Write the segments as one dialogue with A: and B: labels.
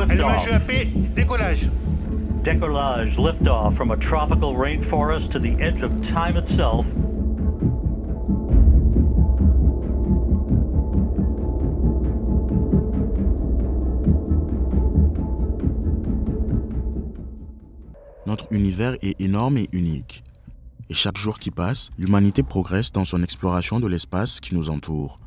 A: liftoff.
B: LEGAP, décollage.
A: Decollage, liftoff from a tropical rainforest to the edge of time itself.
C: Notre univers est énorme et unique. Et chaque jour qui passe, l'humanité progresse dans son exploration de l'espace qui nous entoure.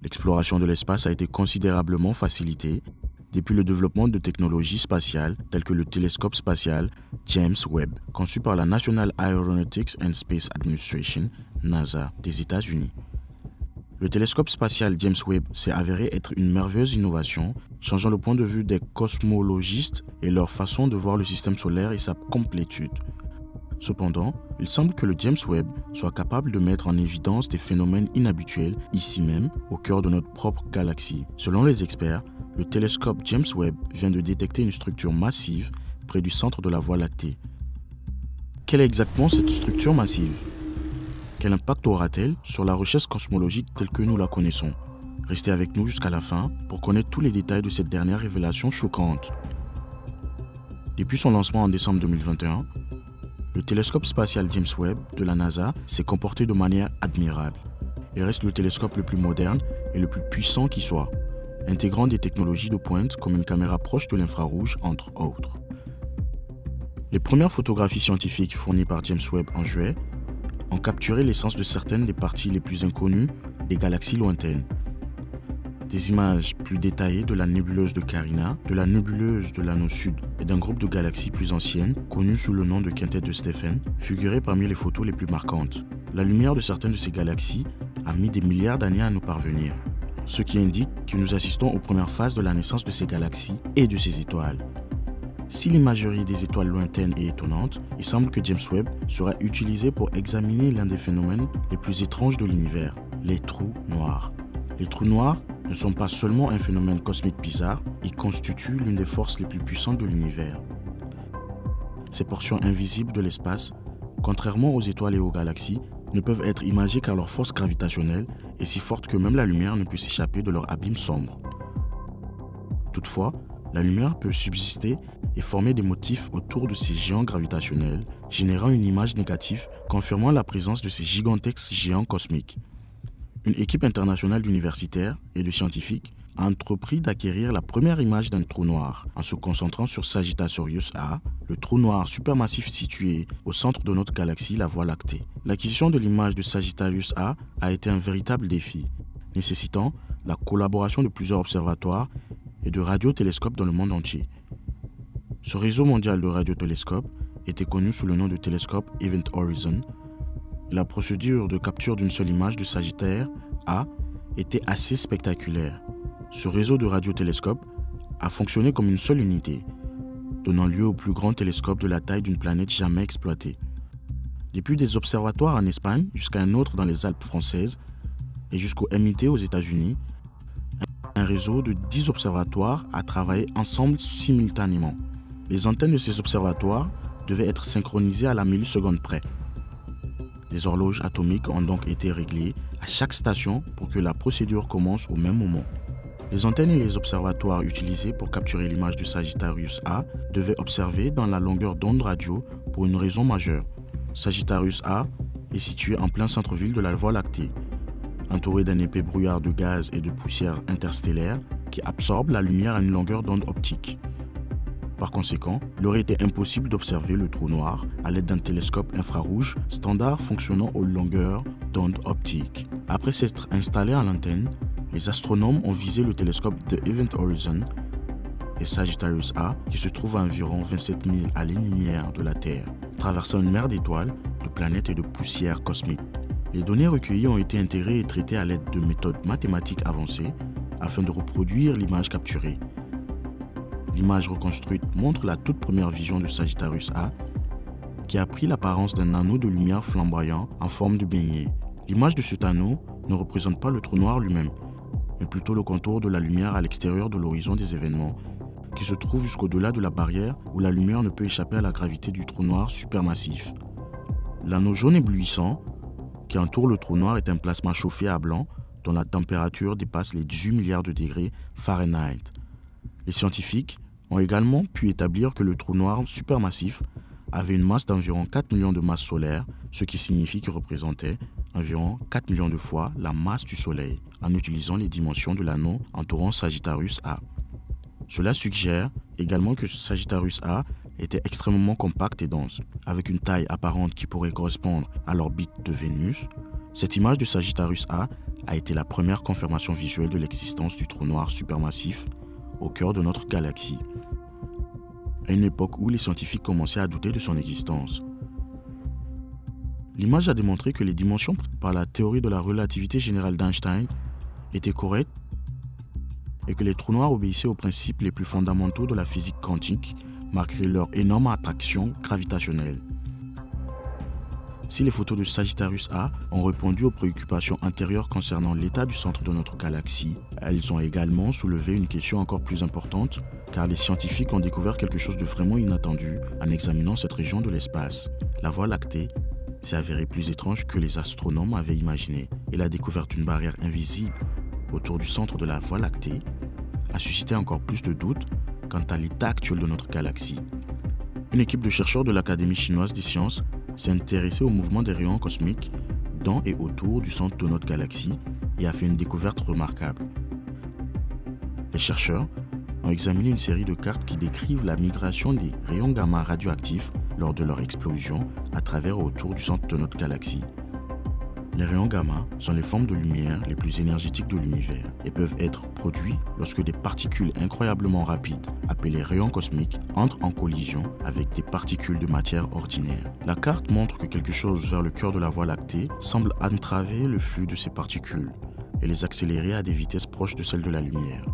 C: L'exploration de l'espace a été considérablement facilitée depuis le développement de technologies spatiales telles que le télescope spatial James Webb, conçu par la National Aeronautics and Space Administration, NASA, des États-Unis. Le télescope spatial James Webb s'est avéré être une merveilleuse innovation, changeant le point de vue des cosmologistes et leur façon de voir le système solaire et sa complétude. Cependant, il semble que le James Webb soit capable de mettre en évidence des phénomènes inhabituels ici même, au cœur de notre propre galaxie. Selon les experts, le télescope James Webb vient de détecter une structure massive près du centre de la Voie lactée. Quelle est exactement cette structure massive ? Quel impact aura-t-elle sur la recherche cosmologique telle que nous la connaissons ? Restez avec nous jusqu'à la fin pour connaître tous les détails de cette dernière révélation choquante. Depuis son lancement en décembre 2021, le télescope spatial James Webb de la NASA s'est comporté de manière admirable. Il reste le télescope le plus moderne et le plus puissant qui soit, intégrant des technologies de pointe comme une caméra proche de l'infrarouge, entre autres. Les premières photographies scientifiques fournies par James Webb en juillet ont capturé l'essence de certaines des parties les plus inconnues des galaxies lointaines. Des images plus détaillées de la nébuleuse de Carina, de la nébuleuse de l'anneau sud et d'un groupe de galaxies plus anciennes, connues sous le nom de quintette de Stephen, figuraient parmi les photos les plus marquantes. La lumière de certaines de ces galaxies a mis des milliards d'années à nous parvenir, ce qui indique que nous assistons aux premières phases de la naissance de ces galaxies et de ces étoiles. Si l'imagerie des étoiles lointaines est étonnante, il semble que James Webb sera utilisé pour examiner l'un des phénomènes les plus étranges de l'univers, les trous noirs. Les trous noirs ne sont pas seulement un phénomène cosmique bizarre, ils constituent l'une des forces les plus puissantes de l'univers. Ces portions invisibles de l'espace, contrairement aux étoiles et aux galaxies, ne peuvent être imagées car leur force gravitationnelle est si forte que même la lumière ne peut s'échapper de leur abîme sombre. Toutefois, la lumière peut subsister et former des motifs autour de ces géants gravitationnels, générant une image négative confirmant la présence de ces gigantesques géants cosmiques. Une équipe internationale d'universitaires et de scientifiques a entrepris d'acquérir la première image d'un trou noir en se concentrant sur Sagittarius A, le trou noir supermassif situé au centre de notre galaxie, la Voie lactée. L'acquisition de l'image de Sagittarius A été un véritable défi, nécessitant la collaboration de plusieurs observatoires et de radiotélescopes dans le monde entier. Ce réseau mondial de radiotélescopes était connu sous le nom de télescope Event Horizon. La procédure de capture d'une seule image de Sagittaire A était assez spectaculaire. Ce réseau de radiotélescopes a fonctionné comme une seule unité, donnant lieu au plus grand télescope de la taille d'une planète jamais exploitée. Depuis des observatoires en Espagne jusqu'à un autre dans les Alpes françaises et jusqu'au MIT aux États-Unis, un réseau de 10 observatoires a travaillé ensemble simultanément. Les antennes de ces observatoires devaient être synchronisées à la milliseconde près. Des horloges atomiques ont donc été réglées à chaque station pour que la procédure commence au même moment. Les antennes et les observatoires utilisés pour capturer l'image de Sagittarius A devaient observer dans la longueur d'onde radio pour une raison majeure. Sagittarius A est situé en plein centre-ville de la Voie lactée, entouré d'un épais brouillard de gaz et de poussière interstellaire qui absorbe la lumière à une longueur d'onde optique. Par conséquent, il aurait été impossible d'observer le trou noir à l'aide d'un télescope infrarouge standard fonctionnant aux longueurs d'onde optique. Après s'être installés à l'antenne, les astronomes ont visé le télescope de Event Horizon et Sagittarius A, qui se trouve à environ 27 000 années-lumière de la Terre, traversant une mer d'étoiles, de planètes et de poussière cosmique. Les données recueillies ont été intégrées et traitées à l'aide de méthodes mathématiques avancées afin de reproduire l'image capturée. L'image reconstruite montre la toute première vision de Sagittarius A, qui a pris l'apparence d'un anneau de lumière flamboyant en forme de beignet. L'image de cet anneau ne représente pas le trou noir lui-même, mais plutôt le contour de la lumière à l'extérieur de l'horizon des événements, qui se trouve jusqu'au-delà de la barrière où la lumière ne peut échapper à la gravité du trou noir supermassif. L'anneau jaune éblouissant qui entoure le trou noir est un plasma chauffé à blanc dont la température dépasse les 18 milliards de degrés Fahrenheit. Les scientifiques ont également pu établir que le trou noir supermassif avait une masse d'environ 4 millions de masses solaires, ce qui signifie qu'il représentait environ 4 millions de fois la masse du Soleil, en utilisant les dimensions de l'anneau entourant Sagittarius A. Cela suggère également que Sagittarius A était extrêmement compact et dense, avec une taille apparente qui pourrait correspondre à l'orbite de Vénus. Cette image de Sagittarius A été la première confirmation visuelle de l'existence du trou noir supermassif au cœur de notre galaxie, à une époque où les scientifiques commençaient à douter de son existence. L'image a démontré que les dimensions par la théorie de la relativité générale d'Einstein étaient correctes et que les trous noirs obéissaient aux principes les plus fondamentaux de la physique quantique, malgré leur énorme attraction gravitationnelle. Si les photos de Sagittarius A ont répondu aux préoccupations antérieures concernant l'état du centre de notre galaxie, elles ont également soulevé une question encore plus importante, car les scientifiques ont découvert quelque chose de vraiment inattendu en examinant cette région de l'espace. La Voie lactée s'est avérée plus étrange que les astronomes avaient imaginé, et la découverte d'une barrière invisible autour du centre de la Voie lactée a suscité encore plus de doutes quant à l'état actuel de notre galaxie. Une équipe de chercheurs de l'Académie chinoise des sciences s'est intéressée au mouvement des rayons cosmiques dans et autour du centre de notre galaxie et a fait une découverte remarquable. Les chercheurs ont examiné une série de cartes qui décrivent la migration des rayons gamma radioactifs lors de leur explosion à travers et autour du centre de notre galaxie. Les rayons gamma sont les formes de lumière les plus énergétiques de l'univers et peuvent être produits lorsque des particules incroyablement rapides, appelées rayons cosmiques, entrent en collision avec des particules de matière ordinaire. La carte montre que quelque chose vers le cœur de la Voie lactée semble entraver le flux de ces particules et les accélérer à des vitesses proches de celles de la lumière.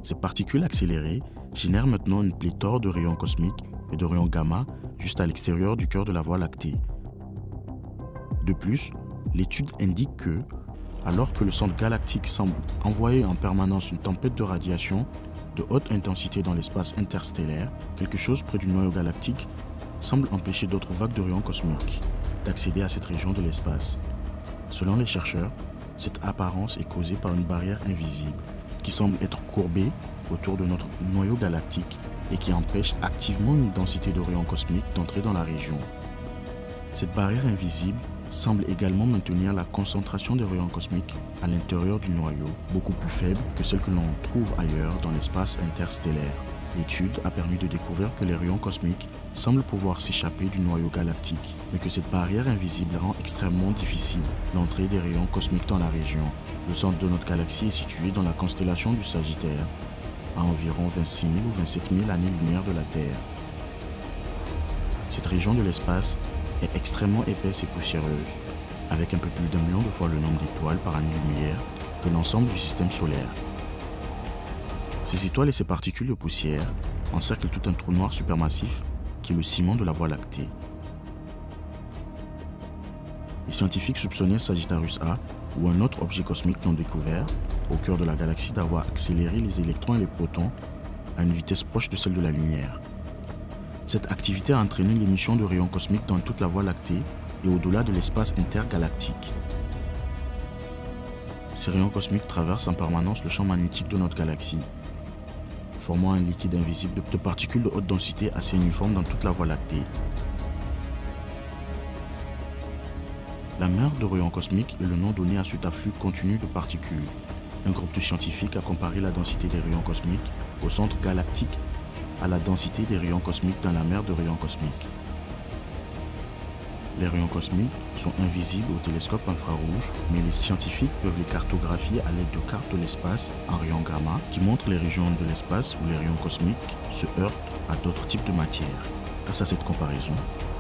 C: Ces particules accélérées génèrent maintenant une pléthore de rayons cosmiques et de rayons gamma juste à l'extérieur du cœur de la Voie lactée. De plus, l'étude indique que, alors que le centre galactique semble envoyer en permanence une tempête de radiation de haute intensité dans l'espace interstellaire, quelque chose près du noyau galactique semble empêcher d'autres vagues de rayons cosmiques d'accéder à cette région de l'espace. Selon les chercheurs, cette apparence est causée par une barrière invisible qui semble être courbée autour de notre noyau galactique et qui empêche activement une densité de rayons cosmiques d'entrer dans la région. Cette barrière invisible semble également maintenir la concentration des rayons cosmiques à l'intérieur du noyau, beaucoup plus faible que celle que l'on trouve ailleurs dans l'espace interstellaire. L'étude a permis de découvrir que les rayons cosmiques semblent pouvoir s'échapper du noyau galactique, mais que cette barrière invisible rend extrêmement difficile l'entrée des rayons cosmiques dans la région. Le centre de notre galaxie est situé dans la constellation du Sagittaire, à environ 26 000 ou 27 000 années-lumière de la Terre. Cette région de l'espace est extrêmement épaisse et poussiéreuse, avec un peu plus d'1 million de fois le nombre d'étoiles par année-lumière que l'ensemble du système solaire. Ces étoiles et ces particules de poussière encerclent tout un trou noir supermassif qui est le ciment de la Voie lactée. Les scientifiques soupçonnaient Sagittarius A ou un autre objet cosmique non découvert au cœur de la galaxie d'avoir accéléré les électrons et les protons à une vitesse proche de celle de la lumière. Cette activité a entraîné l'émission de rayons cosmiques dans toute la Voie lactée et au-delà de l'espace intergalactique. Ces rayons cosmiques traversent en permanence le champ magnétique de notre galaxie, formant un liquide invisible de particules de haute densité assez uniforme dans toute la Voie lactée. La mer de rayons cosmiques est le nom donné à cet afflux continu de particules. Un groupe de scientifiques a comparé la densité des rayons cosmiques au centre galactique à la densité des rayons cosmiques dans la mer de rayons cosmiques. Les rayons cosmiques sont invisibles au télescope infrarouge, mais les scientifiques peuvent les cartographier à l'aide de cartes de l'espace en rayons gamma qui montrent les régions de l'espace où les rayons cosmiques se heurtent à d'autres types de matières. Grâce à cette comparaison,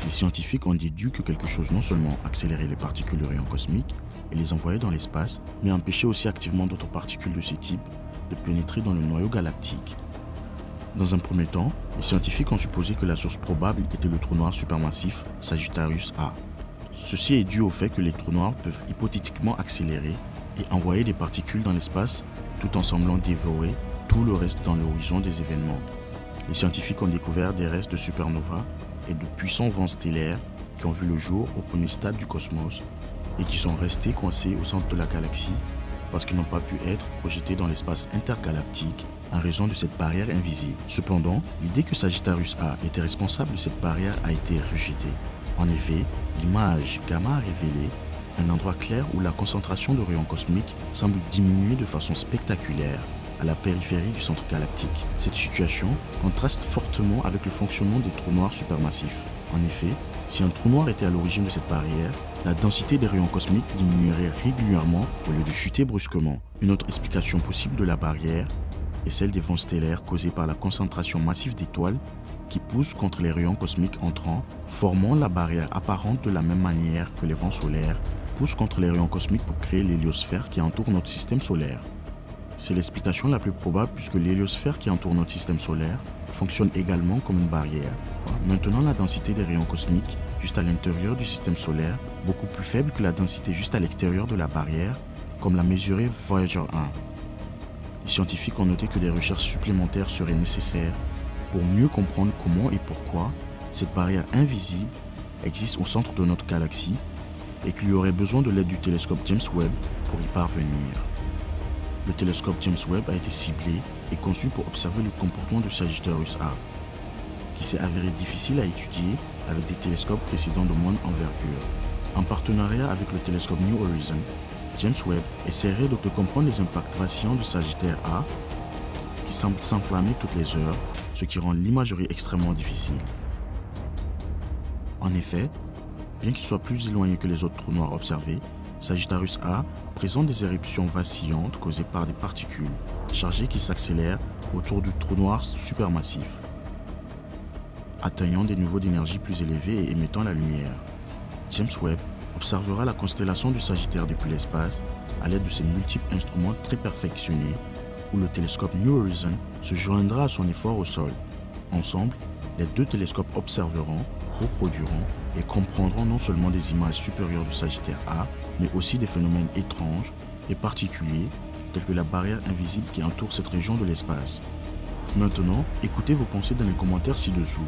C: les scientifiques ont déduit que quelque chose non seulement accélérait les particules de rayons cosmiques et les envoyait dans l'espace, mais empêchait aussi activement d'autres particules de ce type de pénétrer dans le noyau galactique. Dans un premier temps, les scientifiques ont supposé que la source probable était le trou noir supermassif Sagittarius A. Ceci est dû au fait que les trous noirs peuvent hypothétiquement accélérer et envoyer des particules dans l'espace tout en semblant dévorer tout le reste dans l'horizon des événements. Les scientifiques ont découvert des restes de supernovas et de puissants vents stellaires qui ont vu le jour au premier stade du cosmos et qui sont restés coincés au centre de la galaxie parce qu'ils n'ont pas pu être projetés dans l'espace intergalactique en raison de cette barrière invisible. Cependant, l'idée que Sagittarius A était responsable de cette barrière a été rejetée. En effet, l'image gamma a révélé un endroit clair où la concentration de rayons cosmiques semble diminuer de façon spectaculaire à la périphérie du centre galactique. Cette situation contraste fortement avec le fonctionnement des trous noirs supermassifs. En effet, si un trou noir était à l'origine de cette barrière, la densité des rayons cosmiques diminuerait régulièrement au lieu de chuter brusquement. Une autre explication possible de la barrière est celle des vents stellaires causés par la concentration massive d'étoiles qui poussent contre les rayons cosmiques entrants, formant la barrière apparente de la même manière que les vents solaires poussent contre les rayons cosmiques pour créer l'héliosphère qui entoure notre système solaire. C'est l'explication la plus probable puisque l'héliosphère qui entoure notre système solaire fonctionne également comme une barrière. Maintenant, la densité des rayons cosmiques juste à l'intérieur du système solaire, beaucoup plus faible que la densité juste à l'extérieur de la barrière, comme l'a mesuré Voyager 1. Les scientifiques ont noté que des recherches supplémentaires seraient nécessaires pour mieux comprendre comment et pourquoi cette barrière invisible existe au centre de notre galaxie et qu'il y aurait besoin de l'aide du télescope James Webb pour y parvenir. Le télescope James Webb a été ciblé et conçu pour observer le comportement de Sagittarius A, qui s'est avéré difficile à étudier avec des télescopes précédents de moindre envergure. En partenariat avec le télescope New Horizons, James Webb essaierait donc de comprendre les impacts vacillants de Sagittaire A, qui semble s'enflammer toutes les heures, ce qui rend l'imagerie extrêmement difficile. En effet, bien qu'il soit plus éloigné que les autres trous noirs observés, Sagittarius A présente des éruptions vacillantes causées par des particules chargées qui s'accélèrent autour du trou noir supermassif, atteignant des niveaux d'énergie plus élevés et émettant la lumière. James Webb observera la constellation du Sagittaire depuis l'espace à l'aide de ses multiples instruments très perfectionnés, où le télescope New Horizons se joindra à son effort au sol. Ensemble, les deux télescopes observeront, reproduiront et comprendront non seulement des images supérieures du Sagittaire A, mais aussi des phénomènes étranges et particuliers tels que la barrière invisible qui entoure cette région de l'espace. Maintenant, écoutez vos pensées dans les commentaires ci-dessous.